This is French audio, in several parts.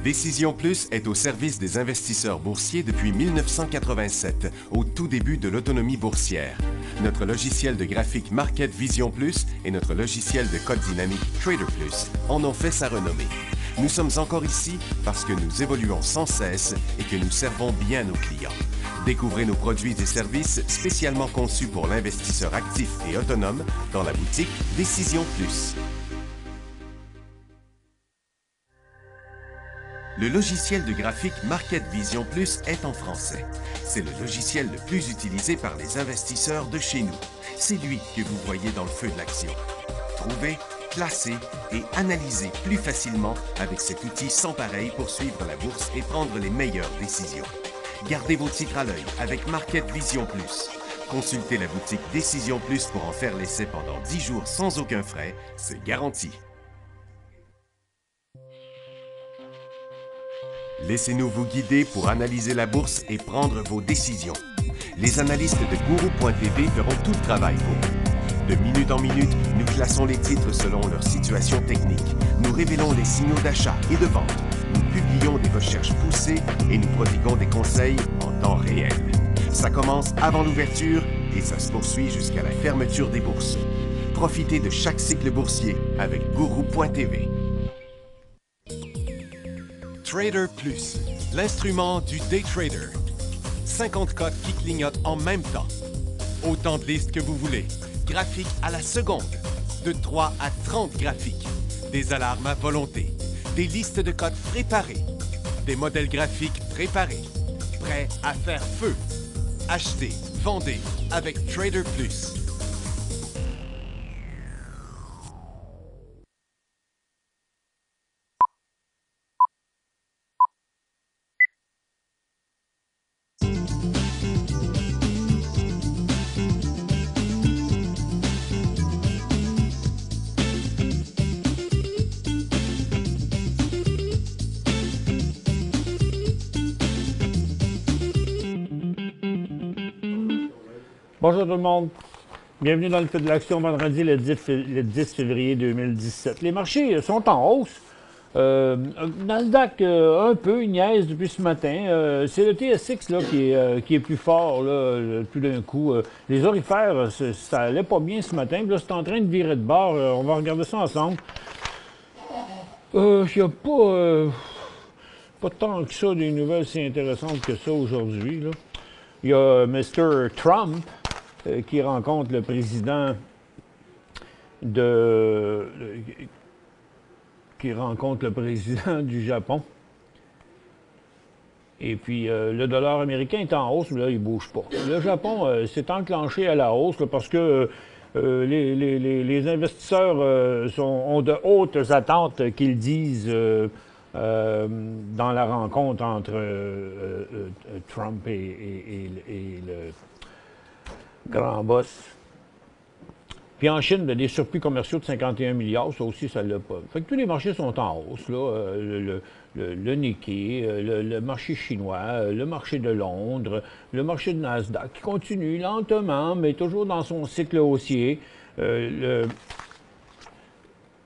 Décision Plus est au service des investisseurs boursiers depuis 1987, au tout début de l'autonomie boursière. Notre logiciel de graphique Market Vision Plus et notre logiciel de code dynamique Trader Plus en ont fait sa renommée. Nous sommes encore ici parce que nous évoluons sans cesse et que nous servons bien nos clients. Découvrez nos produits et services spécialement conçus pour l'investisseur actif et autonome dans la boutique Décision Plus. Le logiciel de graphique Market Vision Plus est en français. C'est le logiciel le plus utilisé par les investisseurs de chez nous. C'est lui que vous voyez dans le feu de l'action. Trouvez, classer et analyser plus facilement avec cet outil sans pareil pour suivre la bourse et prendre les meilleures décisions. Gardez vos titres à l'œil avec Market Vision Plus. Consultez la boutique Décision Plus pour en faire l'essai pendant 10 jours sans aucun frais, c'est garanti. Laissez-nous vous guider pour analyser la bourse et prendre vos décisions. Les analystes de Guru.tv feront tout le travail pour vous. De minute en minute, nous classons les titres selon leur situation technique. Nous révélons les signaux d'achat et de vente. Nous publions des recherches poussées et nous prodiguons des conseils en temps réel. Ça commence avant l'ouverture et ça se poursuit jusqu'à la fermeture des bourses. Profitez de chaque cycle boursier avec Guru.tv. Trader Plus, l'instrument du day trader. 50 codes qui clignotent en même temps. Autant de listes que vous voulez. Graphiques à la seconde. De 3 à 30 graphiques. Des alarmes à volonté. Des listes de codes préparées. Des modèles graphiques préparés. Prêts à faire feu. Achetez, vendez avec Trader Plus. Bonjour tout le monde. Bienvenue dans le feu de l'action vendredi le 10 février 2017. Les marchés sont en hausse. Nasdaq un peu, il niaise depuis ce matin. C'est le TSX là, qui est plus fort là, tout d'un coup. Les orifères, ça allait pas bien ce matin. Là, c'est en train de virer de bord. On va regarder ça ensemble. Il n'y a pas tant que ça des nouvelles si intéressantes que ça aujourd'hui. Il y a Mr. Trump qui rencontre le président du Japon. Et puis, le dollar américain est en hausse, mais là, il ne bouge pas. Le Japon s'est enclenché à la hausse là, parce que les investisseurs ont de hautes attentes qu'ils disent dans la rencontre entre Trump et le grand boss. Puis en Chine, des surplus commerciaux de 51 milliards, ça aussi, ça ne l'a pas. Fait que tous les marchés sont en hausse, là. Le Nikkei, le marché chinois, le marché de Londres, le marché de Nasdaq, qui continue lentement, mais toujours dans son cycle haussier. Le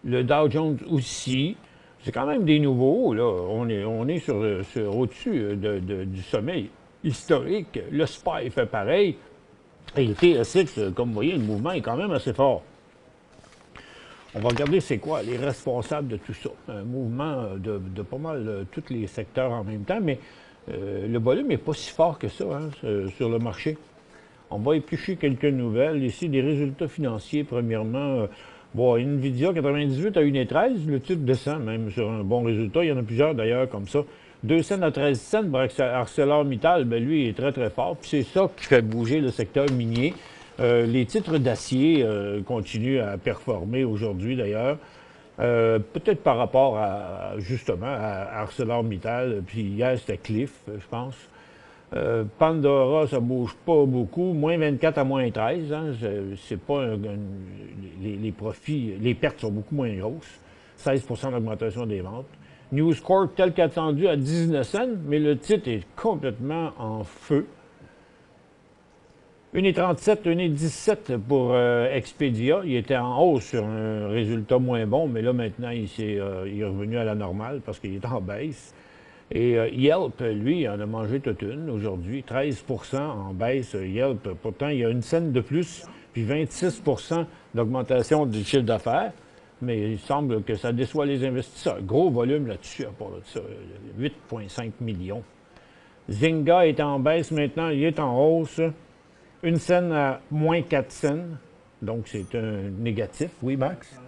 Dow Jones aussi. C'est quand même des nouveaux, là. On est sur au-dessus du sommet historique. Le SPY fait pareil. Et le TSX, comme vous voyez, le mouvement est quand même assez fort. On va regarder c'est quoi les responsables de tout ça. Un mouvement de pas mal tous les secteurs en même temps, mais le volume n'est pas si fort que ça sur le marché. On va éplucher quelques nouvelles. Ici, des résultats financiers, premièrement. Nvidia 98 à 1,13, le titre descend même sur un bon résultat. Il y en a plusieurs d'ailleurs comme ça. 2 cents à 13 cents pour ArcelorMittal, lui, il est très, très fort. Puis c'est ça qui fait bouger le secteur minier. Les titres d'acier continuent à performer aujourd'hui, d'ailleurs. Peut-être par rapport justement, à ArcelorMittal. Puis hier, c'était Cliff, je pense. Pandora, ça bouge pas beaucoup. Moins 24 à moins 13. C'est pas les profits, les pertes sont beaucoup moins grosses. 16 d'augmentation des ventes. News Corp, tel qu'attendu, à 19 cents, mais le titre est complètement en feu. 1,37, 1,17 pour Expedia. Il était en hausse sur un résultat moins bon, mais là, maintenant, il est revenu à la normale parce qu'il est en baisse. Et Yelp, lui, en a mangé toute une aujourd'hui. 13 en baisse Yelp. Pourtant, il y a une scène de plus, puis 26 d'augmentation du chiffre d'affaires. Mais il semble que ça déçoit les investisseurs. Gros volume là-dessus, à part de ça. 8,5 millions. Zynga est en baisse maintenant, il est en hausse. Une scène à moins 4 cents. Donc, c'est un négatif. Oui, Max?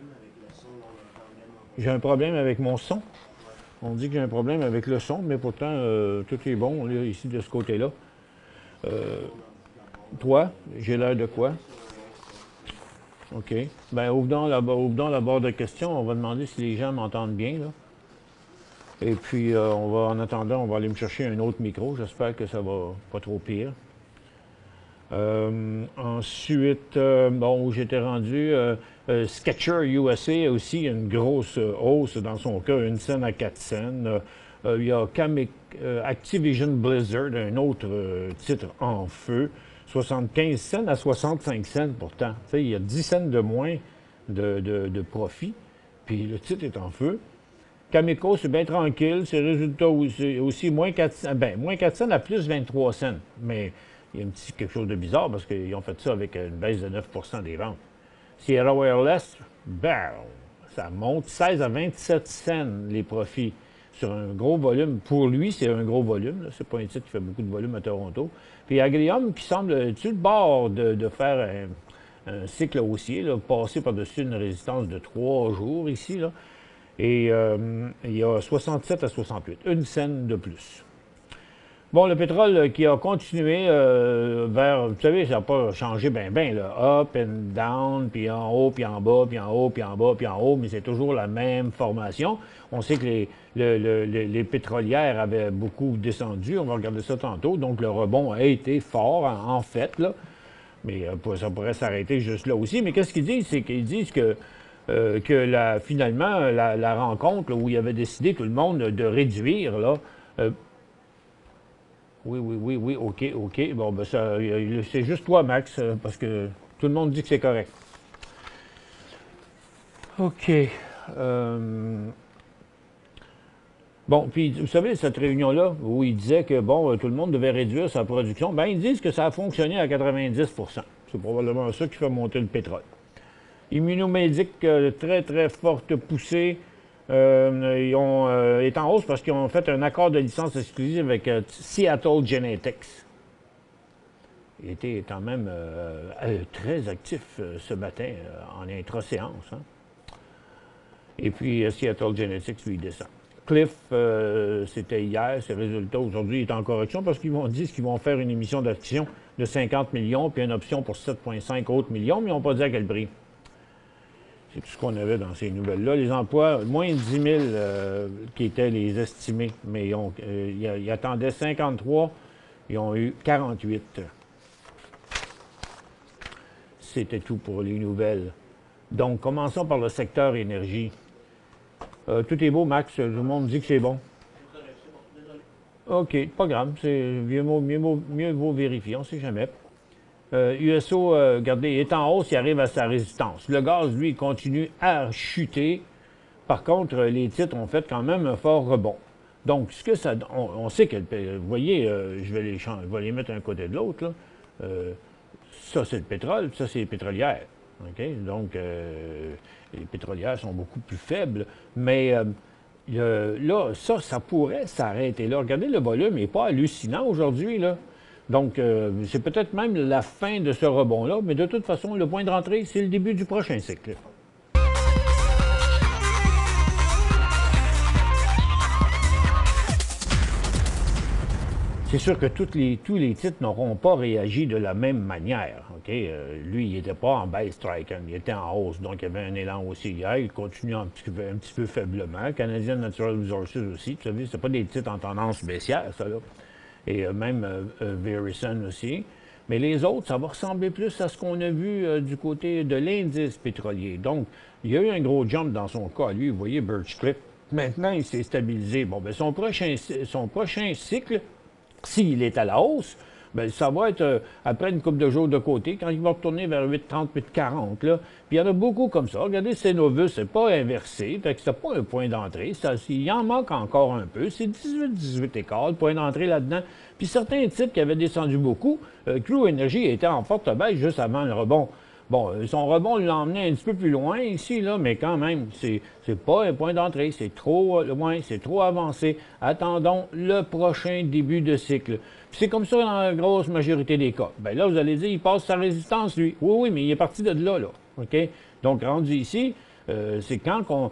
J'ai un problème avec mon son. On dit que j'ai un problème avec le son, mais pourtant, tout est bon là, ici, de ce côté-là. Toi, j'ai l'air de quoi? OK. Bien, ouvre donc la barre de questions. On va demander si les gens m'entendent bien, là. Et puis, en attendant, on va aller me chercher un autre micro. J'espère que ça va pas trop pire. Ensuite, bon, où j'étais rendu, Skechers USA a aussi une grosse hausse dans son cas, une scène à 4 cents. Il y a Activision Blizzard, un autre titre en feu, 75 cents à 65 cents pourtant. Il y a 10 cents de moins de profit, puis le titre est en feu. Cameco, c'est bien tranquille, ses résultats aussi moins 4 cents, moins 4 cents à plus 23 cents, mais il y a quelque chose de bizarre parce qu'ils ont fait ça avec une baisse de 9 des ventes. Sierra Wireless, ça monte 16 à 27 cents les profits sur un gros volume. Pour lui, c'est un gros volume. C'est pas un titre qui fait beaucoup de volume à Toronto. Puis Agrium qui semble sur le bord de faire un cycle haussier, là, passer par-dessus une résistance de 3 jours ici. Là. Et il y a 67 à 68, une scène de plus. Bon, le pétrole qui a continué vers, vous savez, ça n'a pas changé bien, là, up and down, puis en haut, puis en bas, puis en haut, puis en bas, puis en haut, mais c'est toujours la même formation. On sait que les pétrolières avaient beaucoup descendu, on va regarder ça tantôt, donc le rebond a été fort, en fait, là, mais ça pourrait s'arrêter juste là aussi. Mais qu'est-ce qu'ils disent? C'est qu'ils disent que finalement, la rencontre là, où il avait décidé tout le monde de réduire, là, oui, OK. Bon, ben ça, c'est juste toi, Max, parce que tout le monde dit que c'est correct. OK. Bon, puis vous savez, cette réunion-là, où il disait que, bon, tout le monde devait réduire sa production, bien, ils disent que ça a fonctionné à 90 %. C'est probablement ça qui fait monter le pétrole. Immunomédic, très, très forte poussée. Ils est en hausse parce qu'ils ont fait un accord de licence exclusive avec Seattle Genetics. Il était quand même très actif ce matin en intra-séance. Hein. Et puis Seattle Genetics, lui, descend. Cliff, c'était hier, ses résultats aujourd'hui, il est en correction parce qu'ils disent qu'ils vont faire une émission d'action de 50 millions puis une option pour 7,5 autres millions, mais ils n'ont pas dit à quel prix. C'est tout ce qu'on avait dans ces nouvelles-là. Les emplois, moins de 10 000 qui étaient les estimés, mais ils attendaient 53, ils ont eu 48. C'était tout pour les nouvelles. Donc, commençons par le secteur énergie. Tout est beau, Max. Tout le monde dit que c'est bon. OK, pas grave. Mieux vaut vérifier, on ne sait jamais. USO, regardez, est en hausse, il arrive à sa résistance. Le gaz, lui, continue à chuter. Par contre, les titres ont fait quand même un fort rebond. Donc, ce que ça, on sait que, vous voyez, je vais les mettre un côté de l'autre. Ça, c'est le pétrole, ça, c'est les pétrolières. Okay? Donc, les pétrolières sont beaucoup plus faibles. Mais là, ça pourrait s'arrêter là. Regardez, le volume n'est pas hallucinant aujourd'hui, là. Donc, c'est peut-être même la fin de ce rebond-là, mais de toute façon, le point de rentrée, c'est le début du prochain cycle. C'est sûr que tous les titres n'auront pas réagi de la même manière. Okay? Lui, il n'était pas en buy strike, il était en hausse, donc il y avait un élan aussi hier. Il continue un petit peu faiblement. Canadian Natural Resources aussi, vous savez, ce pas des titres en tendance baissière, ça là. Et même Verizon aussi. Mais les autres, ça va ressembler plus à ce qu'on a vu du côté de l'indice pétrolier. Donc, il y a eu un gros jump dans son cas. Lui, vous voyez, Birchcliff. Maintenant, il s'est stabilisé. Bon, bien, son prochain cycle, s'il est à la hausse, bien, ça va être après une couple de jours de côté, quand il va retourner vers 8,30, 8,40, là. Puis il y en a beaucoup comme ça. Regardez, Cenovus, c'est pas inversé, fait que c'est pas un point d'entrée. Il en manque encore un peu. C'est 18 écarts, point d'entrée là-dedans. Puis certains titres qui avaient descendu beaucoup, Crew Energy était en forte baisse juste avant le rebond. Bon, son rebond l'a emmené un petit peu plus loin ici, là, mais quand même, c'est pas un point d'entrée, c'est trop loin, c'est trop avancé. Attendons le prochain début de cycle. Puis c'est comme ça dans la grosse majorité des cas. Bien là, vous allez dire, il passe sa résistance, lui. Oui, oui, mais il est parti de là, là. OK? Donc, rendu ici, c'est quand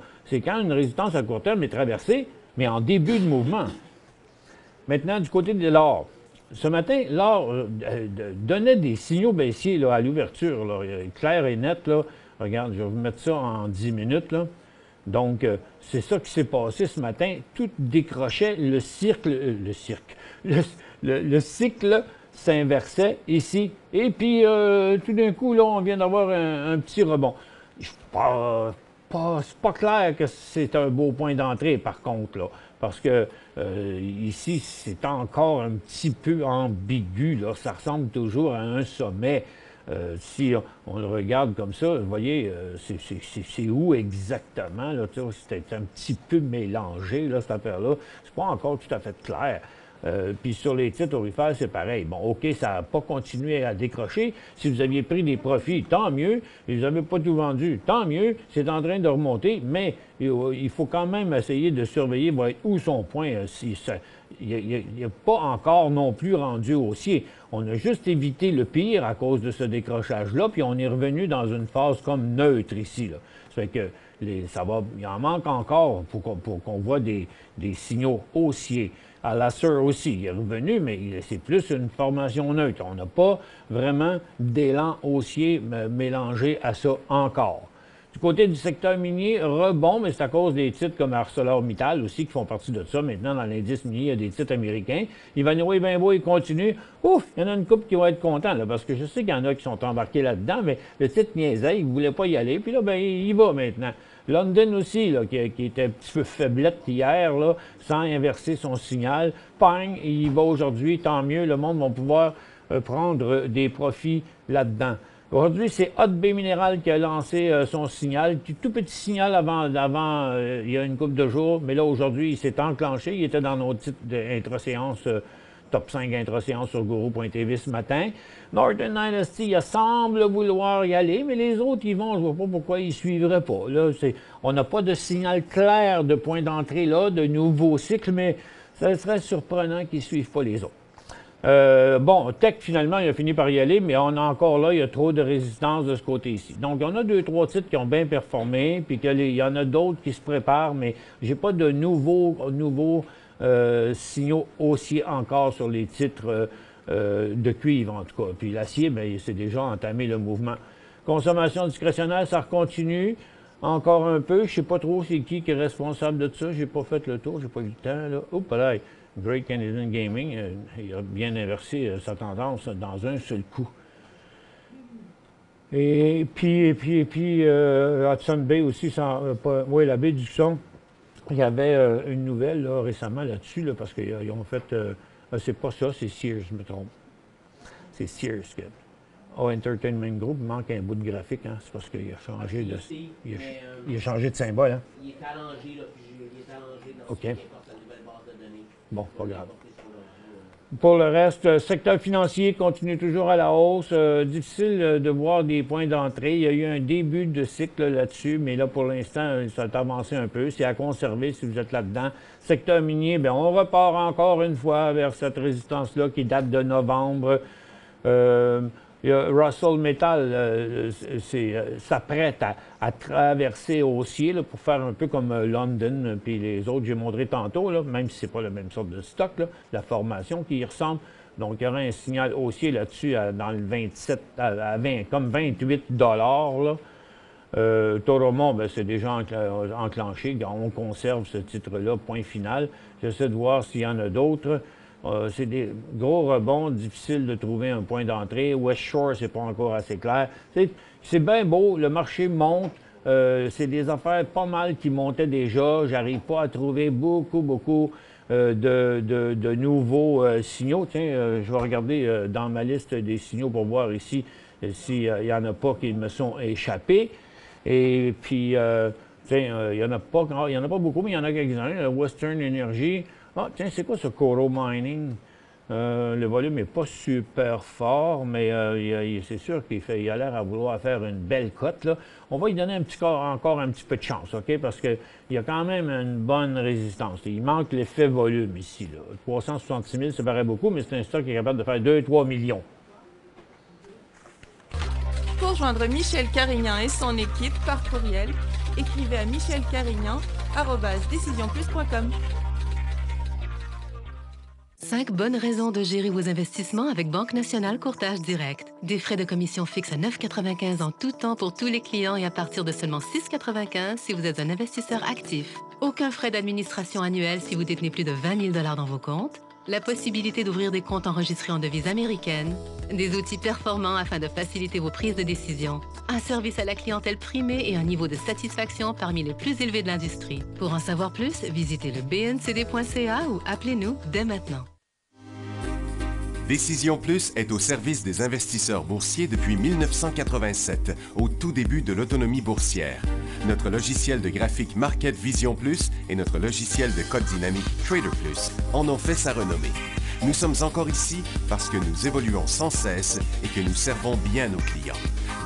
une résistance à court terme est traversée, mais en début de mouvement. Maintenant, du côté de l'or. Ce matin, l'or donnait des signaux baissiers là, à l'ouverture, clair et net. Là. Regarde, je vais vous mettre ça en 10 minutes. Là. Donc, c'est ça qui s'est passé ce matin. Tout décrochait, le cycle s'inversait ici. Et puis, tout d'un coup, là, on vient d'avoir un petit rebond. C'est pas clair que c'est un beau point d'entrée, par contre, là. Parce que ici, c'est encore un petit peu ambigu, là. Ça ressemble toujours à un sommet. Si on le regarde comme ça, vous voyez, c'est où exactement, là? C'est un petit peu mélangé, là, cette affaire-là. C'est pas encore tout à fait clair. Puis sur les titres aurifères, c'est pareil. Bon, OK, ça n'a pas continué à décrocher. Si vous aviez pris des profits, tant mieux. Et vous n'avez pas tout vendu, tant mieux. C'est en train de remonter, mais il faut quand même essayer de surveiller où son point. Il n'est pas encore non plus rendu haussier. On a juste évité le pire à cause de ce décrochage-là, puis on est revenu dans une phase comme neutre ici, là. Ça fait que il en manque encore pour qu'on voit des signaux haussiers. À la SUR aussi, il est revenu, mais c'est plus une formation neutre. On n'a pas vraiment d'élan haussier mélangé à ça encore. Du côté du secteur minier, rebond, mais c'est à cause des titres comme ArcelorMittal aussi qui font partie de ça. Maintenant, dans l'indice minier, il y a des titres américains. Ivanhoe ben beau, il continue. Ouf, il y en a une couple qui vont être contents, là, parce que je sais qu'il y en a qui sont embarqués là-dedans, mais le titre niaisait, il ne voulait pas y aller. Puis là, ben, il y va maintenant. London aussi, là, qui était un petit peu faiblette hier, là, sans inverser son signal. Pang, il y va aujourd'hui, tant mieux, le monde va pouvoir prendre des profits là-dedans. Aujourd'hui, c'est Hot B Mineral qui a lancé son signal, tout petit signal avant il y a une couple de jours, mais là, aujourd'hui, il s'est enclenché. Il était dans nos titres d'intra-séance, top 5 intra-séance sur Guru.tv ce matin. Northern Dynasty, il semble vouloir y aller, mais les autres, ils vont, je ne vois pas pourquoi ils ne suivraient pas. Là, on n'a pas de signal clair de point d'entrée là, de nouveau cycle, mais ça serait surprenant qu'ils ne suivent pas les autres. Bon, Tech, finalement, il a fini par y aller, mais on a encore là, il y a trop de résistance de ce côté-ci. Donc, on a 2-3 titres qui ont bien performé, puis il y en a d'autres qui se préparent, mais j'ai pas de nouveaux signaux haussiers encore sur les titres de cuivre, en tout cas. Puis l'acier, bien, c'est déjà entamé le mouvement. Consommation discrétionnaire, ça continue. Encore un peu. Je sais pas trop c'est qui est responsable de ça. J'ai pas fait le tour, j'ai pas eu le temps, là. Oups, là. Great Canadian Gaming, il a bien inversé sa tendance dans un seul coup. Et puis Hudson Bay aussi, oui, la baie du Son, il y avait une nouvelle là, récemment là-dessus, là, parce qu'ils ont fait, c'est pas ça, c'est Sears, je me trompe. C'est Sears. Entertainment Group, il manque un bout de graphique, hein, c'est parce qu'il a changé de, il a changé de symbole. Hein. Il est allongé, là, puis il est allongé dans OK. ce qui importe la nouvelle base de données. Bon, pas grave. Pour le reste, secteur financier continue toujours à la hausse. Difficile de voir des points d'entrée. Il y a eu un début de cycle là-dessus, mais là, pour l'instant, ça a avancé un peu. C'est à conserver si vous êtes là-dedans. Secteur minier, bien, on repart encore une fois vers cette résistance-là qui date de novembre. Il y a Russell Metal s'apprête à traverser haussier là, pour faire un peu comme London puis les autres que j'ai montré tantôt, là, même si ce n'est pas la même sorte de stock, là, la formation qui y ressemble. Donc, il y aura un signal haussier là-dessus dans le 27 à 20, comme 28 $. Toromont, ben, c'est déjà enclenché. On conserve ce titre-là, point final. J'essaie de voir s'il y en a d'autres. C'est des gros rebonds, difficile de trouver un point d'entrée. West Shore, c'est pas encore assez clair. C'est bien beau, le marché monte. C'est des affaires pas mal qui montaient déjà. J'arrive pas à trouver beaucoup de nouveaux signaux. Tiens, je vais regarder dans ma liste des signaux pour voir ici s'il n'y en a pas qui me sont échappés. Et puis, tiens, il n'y en a pas beaucoup, mais il y en a quelques-uns. Western Energy. Ah, tiens, c'est quoi ce Coro Mining? Le volume n'est pas super fort, mais c'est sûr qu'il a l'air à vouloir faire une belle cote, là. On va lui donner encore un petit peu de chance, OK? Parce qu'il y a quand même une bonne résistance. Il manque l'effet volume ici, là. 366 000, ça paraît beaucoup, mais c'est un stock qui est capable de faire 2-3 millions. Pour joindre Michel Carignan et son équipe par courriel, écrivez à michelcarignan@decisionplus.com. 5 bonnes raisons de gérer vos investissements avec Banque Nationale Courtage Direct. Des frais de commission fixes à 9,95 en tout temps pour tous les clients et à partir de seulement 6,95 si vous êtes un investisseur actif. Aucun frais d'administration annuel si vous détenez plus de 20 000 $ dans vos comptes. La possibilité d'ouvrir des comptes enregistrés en devise américaine. Des outils performants afin de faciliter vos prises de décision. Un service à la clientèle primé et un niveau de satisfaction parmi les plus élevés de l'industrie. Pour en savoir plus, visitez le bncd.ca ou appelez-nous dès maintenant. Décision Plus est au service des investisseurs boursiers depuis 1987, au tout début de l'autonomie boursière. Notre logiciel de graphique Market Vision Plus et notre logiciel de code dynamique Trader Plus en ont fait sa renommée. Nous sommes encore ici parce que nous évoluons sans cesse et que nous servons bien nos clients.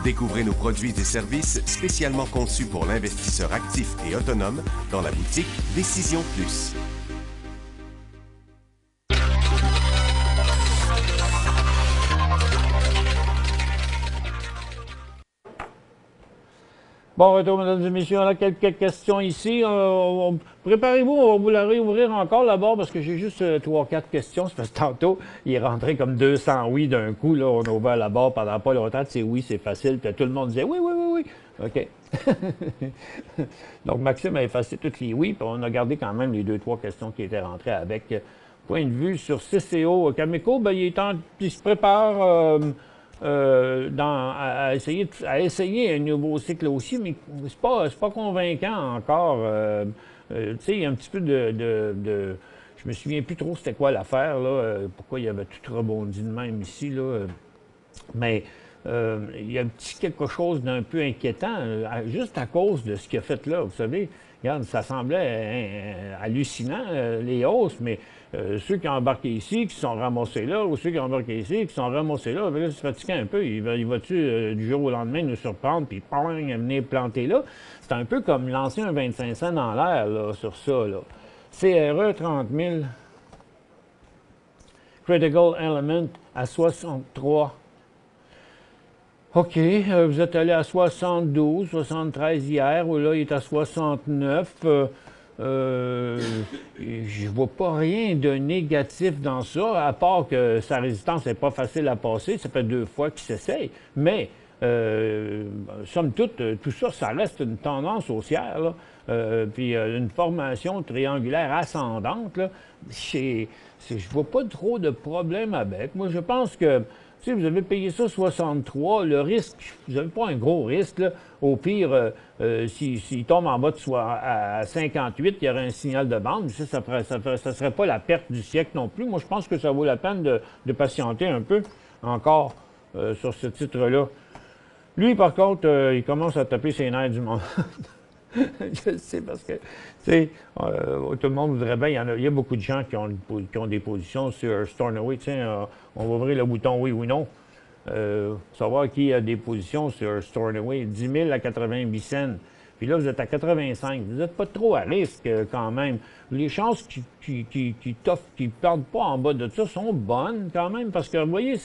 Découvrez nos produits et services spécialement conçus pour l'investisseur actif et autonome dans la boutique Décision Plus. Bon, retour, mesdames et messieurs, on a quelques questions ici. Préparez-vous, on va vous la réouvrir encore là-bas parce que j'ai juste 3-4 questions. C'est parce que tantôt, il est rentré comme 200 oui d'un coup. Là, on a ouvert la barre pendant pas longtemps. C'est oui, c'est facile. Puis tout le monde disait oui, oui, oui, oui. OK. Donc, Maxime a effacé toutes les oui, puis on a gardé quand même les 2-3 questions qui étaient rentrées avec point de vue sur CCO. Cameco, ben, il se prépare. À essayer un nouveau cycle aussi, mais c'est pas convaincant encore. Tu sais, il y a un petit peu je me souviens plus trop c'était quoi l'affaire, là, pourquoi il y avait tout rebondi de même ici, là. Mais il y a un petit quelque chose d'un peu inquiétant, juste à cause de ce qu'il a fait là. Vous savez, regarde, ça semblait hallucinant, les hausses, mais ceux qui ont embarqué ici, qui sont ramassés là, ou ceux qui ont embarqué ici, qui sont ramassés là, là, se fatiguer un peu. Il va-tu, du jour au lendemain, nous surprendre, puis venir planter là? C'est un peu comme lancer un 25 cents dans l'air, là, sur ça, là. CRE 30 000. Critical Element à 63. OK, vous êtes allé à 72, 73 hier, ou là, il est à 69. Je vois pas rien de négatif dans ça, à part que sa résistance n'est pas facile à passer. Ça fait 2 fois qu'il s'essaye. Mais, somme toute, tout ça, ça reste une tendance haussière, là. Puis une formation triangulaire ascendante, là. Je vois pas trop de problème avec. Moi, je pense que si vous avez payé ça 63, le risque, vous n'avez pas un gros risque, là. Au pire, s'il tombe en bas de à 58, il y aurait un signal de vente. Ça serait pas la perte du siècle non plus. Moi, je pense que ça vaut la peine de patienter un peu encore sur ce titre-là. Lui, par contre, il commence à taper ses nerfs du monde. Je le sais parce que, tu sais, tout le monde voudrait bien. Il y a beaucoup de gens qui ont des positions sur Stornoway. Tiens, on va ouvrir le bouton oui ou non. Savoir qui a des positions sur Stornoway. 10 000 à 88 cents. Puis là, vous êtes à 85. Vous n'êtes pas trop à risque quand même. Les chances qui ne perdent pas en bas de ça sont bonnes quand même parce que, vous voyez,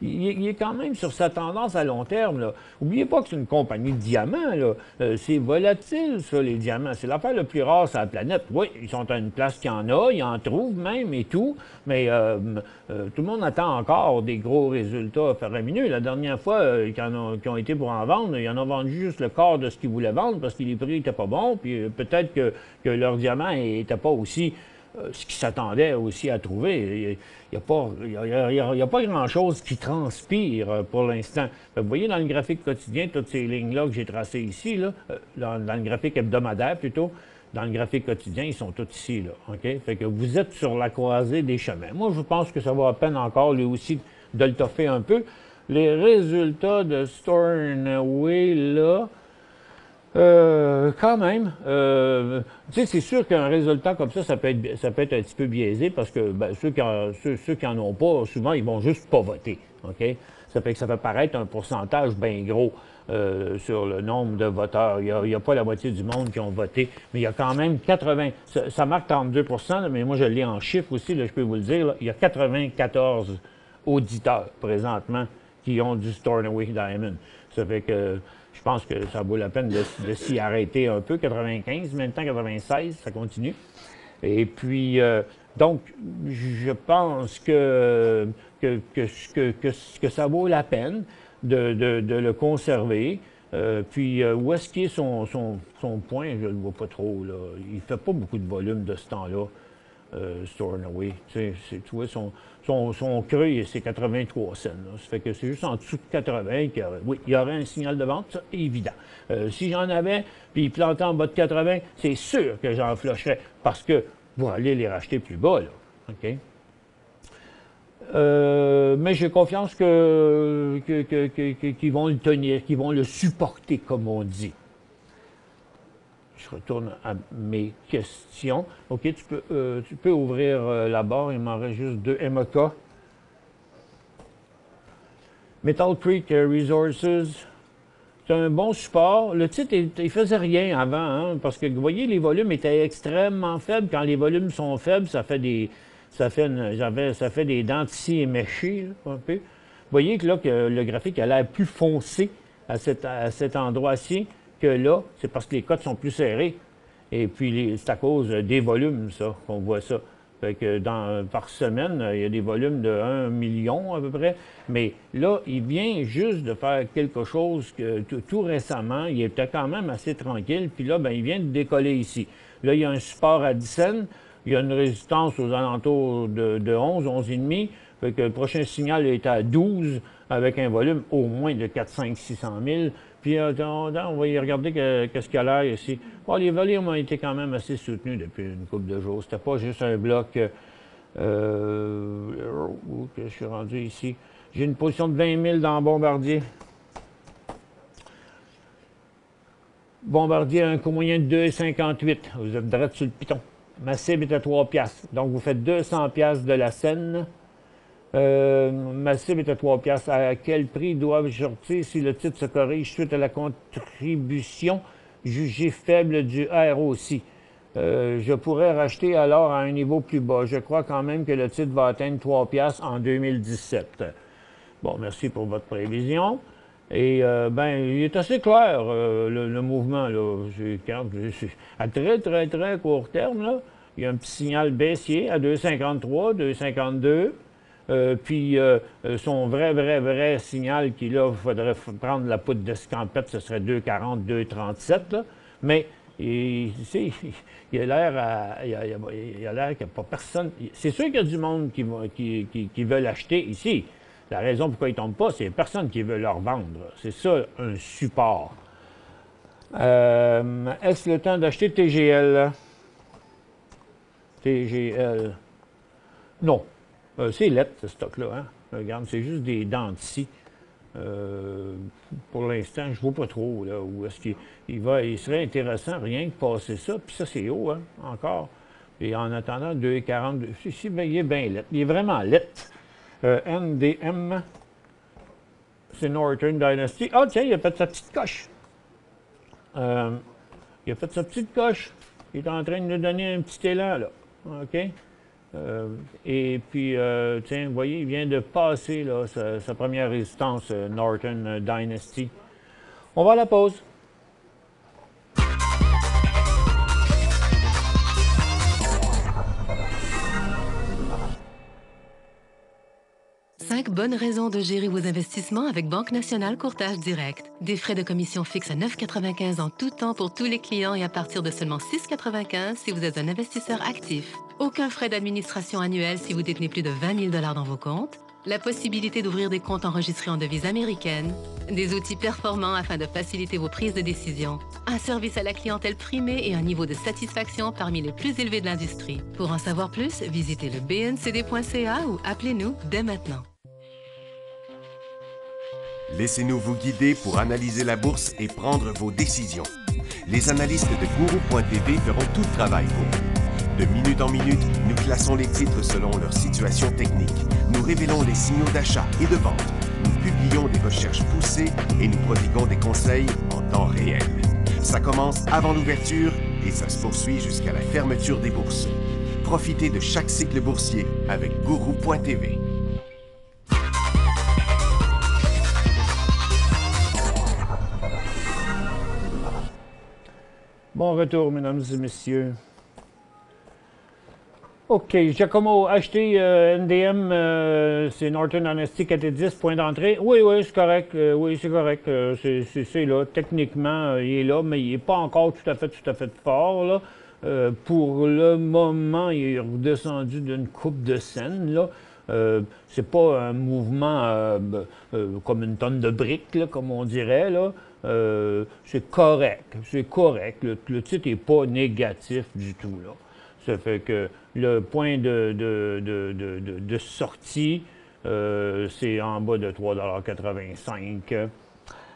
il est quand même sur sa tendance à long terme, là. N'oubliez pas que c'est une compagnie de diamants, là. C'est volatile, ça, les diamants. C'est l'affaire la plus rare sur la planète. Oui, ils sont à une place qu'il y en a, ils en trouvent même et tout, mais tout le monde attend encore des gros résultats faramineux. La dernière fois qui ont été pour en vendre, ils en ont vendu juste le quart de ce qu'ils voulaient vendre parce que les prix n'étaient pas bons, puis peut-être que leur diamant n'était pas aussi ce qu'ils s'attendaient aussi à trouver. Il n'y a pas grand-chose qui transpire pour l'instant. Vous voyez dans le graphique quotidien, toutes ces lignes-là que j'ai tracées ici, là, dans le graphique hebdomadaire plutôt, dans le graphique quotidien, ils sont tous ici, là. OK? Fait que vous êtes sur la croisée des chemins. Moi, je pense que ça vaut la peine encore, lui aussi, de le toffer un peu. Les résultats de Stornoway, là, quand même, tu sais, c'est sûr qu'un résultat comme ça peut être un petit peu biaisé parce que ceux qui en ont pas, souvent, ils vont juste pas voter. OK? Ça fait que ça fait paraître un pourcentage bien gros sur le nombre de voteurs. Il y a pas la moitié du monde qui ont voté, mais il y a quand même 80... Ça marque 32 là, mais moi, je l'ai en chiffres aussi, là, je peux vous le dire. Là, il y a 94 auditeurs, présentement, qui ont du Stornoway Diamond. Ça fait que je pense que ça vaut la peine de s'y arrêter un peu. 95, maintenant 96, ça continue. Et puis, donc, je pense que ça vaut la peine de le conserver. Puis, où est-ce qu'il est son point? Je ne le vois pas trop, là. Il ne fait pas beaucoup de volume de ce temps-là, Stornoway. Tu vois, son creux, c'est 83 cents. Là. Ça fait que c'est juste en dessous de 80 qu'il y aurait, oui, il y aurait un signal de vente, ça, évident. Si j'en avais, puis il plantait en bas de 80, c'est sûr que j'en flusherais, parce que vous allez les racheter plus bas, là. OK? Mais j'ai confiance qu'ils vont le tenir, qu'ils vont le supporter, comme on dit. Je retourne à mes questions. OK, tu peux ouvrir la barre. Il m'en reste juste 2 MK. Metal Creek Resources, c'est un bon support. Le titre, il faisait rien avant, hein, parce que, vous voyez, les volumes étaient extrêmement faibles. Quand les volumes sont faibles, ça fait des dents ici éméchées, là, un peu. Vous voyez que là, que le graphique a l'air plus foncé à cet endroit-ci que là. C'est parce que les cotes sont plus serrées. Et puis, c'est à cause des volumes, ça, qu'on voit ça. Fait que par semaine, il y a des volumes de 1 million à peu près. Mais là, il vient juste de faire quelque chose que tout récemment, il était quand même assez tranquille. Puis là, il vient de décoller ici. Là, il y a un support à 10 cents. Il y a une résistance aux alentours de 11, 11,5. Fait que le prochain signal est à 12 avec un volume au moins de 4, 5, 600 000. Puis on va y regarder qu'est-ce qu'il y a l'air ici. Bon, les volumes ont été quand même assez soutenus depuis une couple de jours. C'était pas juste un bloc... où que je suis rendu ici? J'ai une position de 20 000 dans Bombardier. Bombardier a un coût moyen de 2,58. Vous êtes direct sur le piton. Ma cible est à 3 piastres. Donc, vous faites 200 piastres de la scène. Ma cible est à 3 piastres. À quel prix dois-je sortir si le titre se corrige suite à la contribution jugée faible du ROC? Je pourrais racheter alors à un niveau plus bas. Je crois quand même que le titre va atteindre 3 piastres en 2017. Bon, merci pour votre prévision. Et, il est assez clair, le mouvement, là. À très, très, très court terme, là, il y a un petit signal baissier à 2,53, 2,52. Puis, son vrai signal qui, là, il faudrait prendre la poudre d'escampette, ce serait 2,40, 2,37, là. Mais, il a l'air qu'il n'y a pas personne. C'est sûr qu'il y a du monde qui veut l'acheter ici. La raison pourquoi ils ne tombent pas, c'est personne qui veut leur vendre. C'est ça, un support. Est-ce le temps d'acheter TGL? TGL. Non. C'est lettre, ce stock-là. Hein? Regarde, c'est juste des dents de scie. Pour l'instant, je ne vois pas trop là, où est-ce il serait intéressant rien que passer ça. Puis ça, c'est haut, hein, encore. Et en attendant, 2,42. Ici, il est bien lettre. Il est vraiment lettre. NDM, c'est Northern Dynasty. Ah, tiens, il a fait sa petite coche. Il a fait sa petite coche. Il est en train de nous donner un petit élan, là. OK? Et puis, tiens, vous voyez, il vient de passer, là, sa première résistance, Northern Dynasty. On va à la pause. 5 bonnes raisons de gérer vos investissements avec Banque Nationale Courtage Direct. Des frais de commission fixes à 9,95 en tout temps pour tous les clients et à partir de seulement 6,95 si vous êtes un investisseur actif. Aucun frais d'administration annuel si vous détenez plus de 20 000 $ dans vos comptes. la possibilité d'ouvrir des comptes enregistrés en devises américaines, des outils performants afin de faciliter vos prises de décision, un service à la clientèle primé et un niveau de satisfaction parmi les plus élevés de l'industrie. Pour en savoir plus, visitez le bncd.ca ou appelez-nous dès maintenant. Laissez-nous vous guider pour analyser la bourse et prendre vos décisions. Les analystes de Guru.tv feront tout le travail pour vous. De minute en minute, nous classons les titres selon leur situation technique. Nous révélons les signaux d'achat et de vente. Nous publions des recherches poussées et nous prodiguons des conseils en temps réel. Ça commence avant l'ouverture et ça se poursuit jusqu'à la fermeture des bourses. Profitez de chaque cycle boursier avec Guru.tv. Bon retour, mesdames et messieurs. OK, Giacomo, acheté NDM, c'est Norton Honesty 410, point d'entrée. Oui, c'est correct. Oui, c'est correct. C'est là. Techniquement, il est là, mais il n'est pas encore tout à fait fort. Là. Pour le moment, il est redescendu d'une coupe de scène. Là. C'est pas un mouvement comme une tonne de briques, là, comme on dirait. Là. C'est correct. C'est correct. Le titre n'est pas négatif du tout. Là. Ça fait que le point de sortie, c'est en bas de 3,85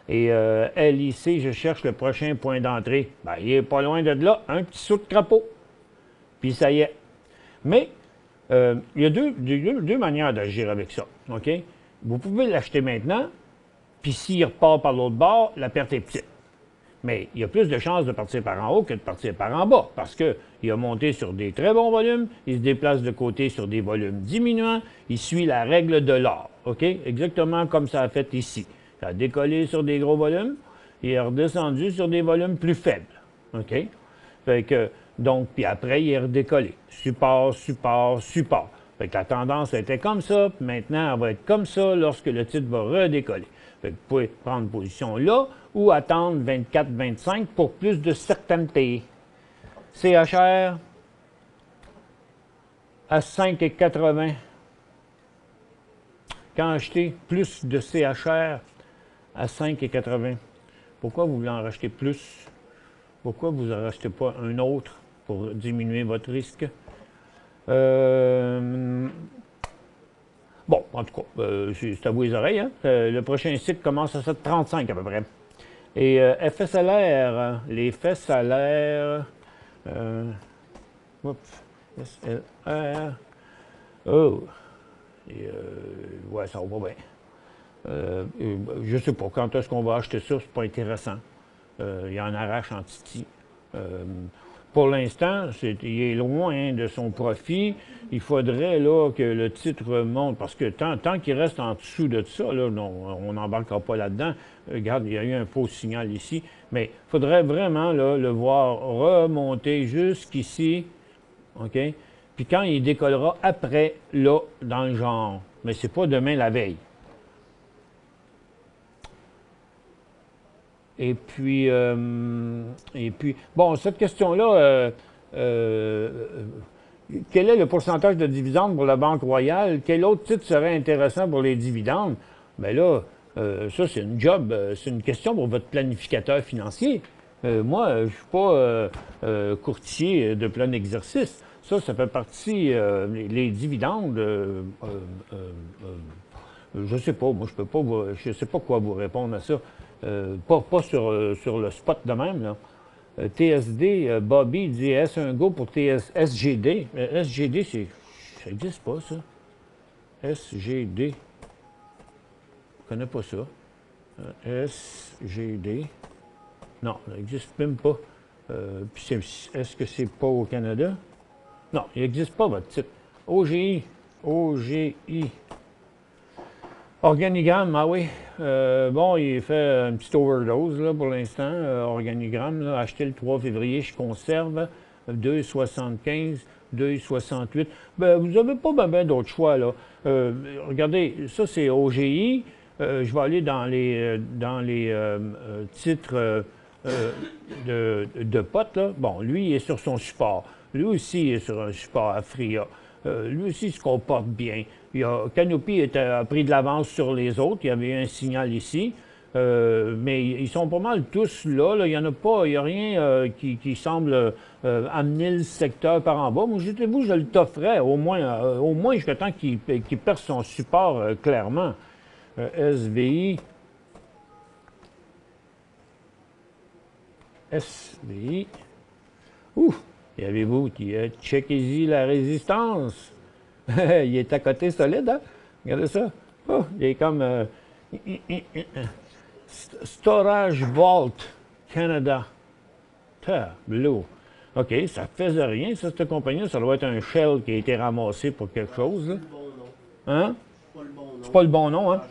$. Et LIC, je cherche le prochain point d'entrée. Ben, il n'est pas loin de là, un petit saut de crapaud. Puis ça y est. Mais il y a deux manières d'agir avec ça. OK? Vous pouvez l'acheter maintenant, puis s'il repart par l'autre bord, la perte est petite. Mais il y a plus de chances de partir par en haut que de partir par en bas, parce qu'il a monté sur des très bons volumes, il se déplace de côté sur des volumes diminuants, il suit la règle de l'or, OK? Exactement comme ça a fait ici. Ça a décollé sur des gros volumes, il est redescendu sur des volumes plus faibles, OK? Fait que, donc, puis après, il est redécollé. Support. Fait que la tendance était comme ça, puis maintenant, elle va être comme ça lorsque le titre va redécoller. Fait que vous pouvez prendre position là ou attendre 24-25 pour plus de certaineté. CHR à 5,80. Quand acheter plus de CHR à 5,80, pourquoi vous voulez en racheter plus? Pourquoi vous n'en rachetez pas un autre pour diminuer votre risque? Bon, en tout cas, c'est à vous les oreilles. Hein? Le prochain cycle commence à 7,35 à peu près. Et effet salaire, les faits salaires, SLR, oh, et, ouais, ça va pas bien. Je sais pas, quand est-ce qu'on va acheter ça, c'est pas intéressant. Il en arrache en titi. Pour l'instant, il est loin de son profit. Il faudrait là, que le titre monte, parce que tant qu'il reste en dessous de ça, là, non, on n'embarquera pas là-dedans. Regarde, il y a eu un faux signal ici. Mais il faudrait vraiment là, le voir remonter jusqu'ici. OK? Puis quand il décollera après, là, dans le genre. Mais c'est pas demain la veille. Et puis, bon, cette question-là, quel est le pourcentage de dividendes pour la Banque Royale? Quel autre titre serait intéressant pour les dividendes? Bien là, ça, c'est une job, c'est une question pour votre planificateur financier. Moi, je ne suis pas courtier de plein exercice. Ça fait partie, les dividendes, je ne sais pas, moi, je ne sais pas quoi vous répondre à ça. Pas sur le spot de même, là. TSD, Bobby dit est-ce un go pour SGD? SGD, ça n'existe pas, ça. SGD. Je ne connais pas ça. SGD. Non, ça n'existe même pas. Puis est-ce que c'est pas au Canada? Non, il n'existe pas, votre titre. OGI. Organigramme, ah oui. Bon, il fait une petite overdose là, pour l'instant. Organigramme, là, acheté le 3 février, je conserve. 2,75, 2,68. Ben, vous n'avez pas ben d'autres choix, là. Regardez, ça, c'est OGI. Je vais aller dans les titres de potes, là. Bon, lui, il est sur son support. Lui aussi, il est sur un support Afria. Lui aussi, il se comporte bien. Canopy a pris de l'avance sur les autres. Il y avait un signal ici. Mais ils sont pas mal tous là. Il n'y en a pas, il n'y a rien qui semble amener le secteur par en bas. Moi, vous, je le t'offrais au moins jusqu'à temps qu'il perce son support clairement. SVI. SVI. Ouh! Y avez-vous qui checkez-y la résistance? Il est à côté solide, hein? Regardez ça. Oh, il est comme Storage Vault Canada. Blue. OK, ça faisait rien, ça, cette compagnie. Ça doit être un shell qui a été ramassé pour quelque chose. Là. Hein? C'est pas le bon nom, hein?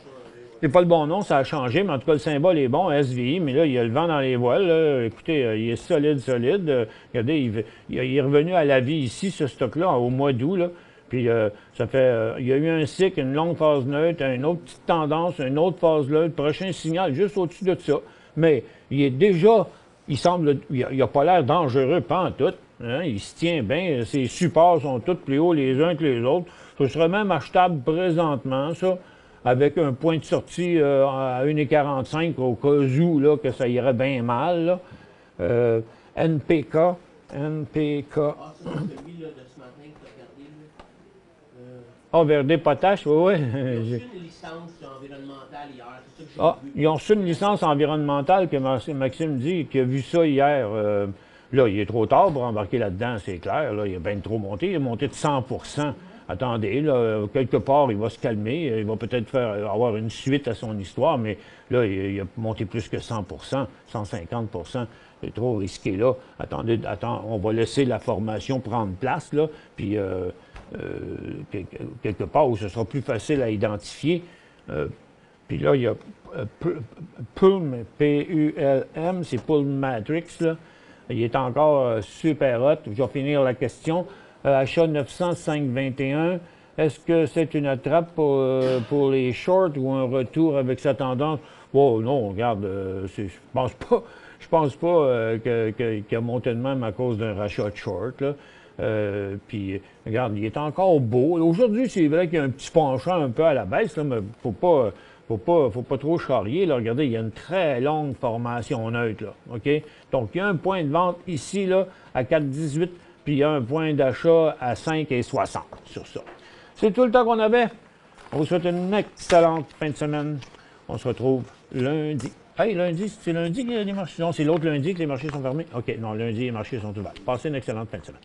C'est pas le bon nom, ça a changé, mais en tout cas, le symbole est bon, SVI, mais là, il y a le vent dans les voiles. Là. Écoutez, il est solide. Regardez, il est revenu à la vie ici, ce stock-là, au mois d'août. Là. Puis, ça fait. Il y a eu un cycle, une longue phase neutre, une autre petite tendance, une autre phase neutre, prochain signal, juste au-dessus de ça. Mais il est déjà. Il semble. Il n'a pas l'air dangereux, pas en tout. Hein? Il se tient bien. Ses supports sont tous plus hauts les uns que les autres. Ce serait même achetable présentement, ça. Avec un point de sortie à 1,45 au cas où là, que ça irait bien mal. Là. NPK. Ah, ça, c'est celui-là de ce matin que tu as regardé. Ah, Verdé Potache, oui, oui. Ils ont reçu une licence environnementale hier, c'est ça que j'ai vu. Ils ont reçu une licence environnementale que Maxime dit, qu'il a vu ça hier. Là, il est trop tard pour embarquer là-dedans, c'est clair. Là, il a bien trop monté. Il est monté de 100 Attendez, là, quelque part, il va se calmer. Il va peut-être avoir une suite à son histoire, mais là, il a monté plus que 100 150 C'est trop risqué, là. Attendez, on va laisser la formation prendre place, là, puis quelque part où ce sera plus facile à identifier. Puis là, il y a Pulm, P-U-L-M, c'est Pulm Matrix, là. Il est encore super hot. Je vais finir la question. Achat 905,21. Est-ce que c'est une attrape pour les shorts ou un retour avec sa tendance? Oh non, regarde, je pense pas qu'il a monté de même à cause d'un rachat de short. Là. Puis, regarde, il est encore beau. Aujourd'hui, c'est vrai qu'il y a un petit penchant un peu à la baisse, là, mais faut pas trop charrier. Là. Regardez, il y a une très longue formation neutre. Là, OK? Donc, il y a un point de vente ici, là, à 4,18. Puis il y a un point d'achat à 5,60 sur ça. C'est tout le temps qu'on avait. On vous souhaite une excellente fin de semaine. On se retrouve lundi. Hey, lundi, c'est lundi que les marchés... Non, c'est l'autre lundi que les marchés sont fermés. OK, non, lundi, les marchés sont ouverts. Passez une excellente fin de semaine.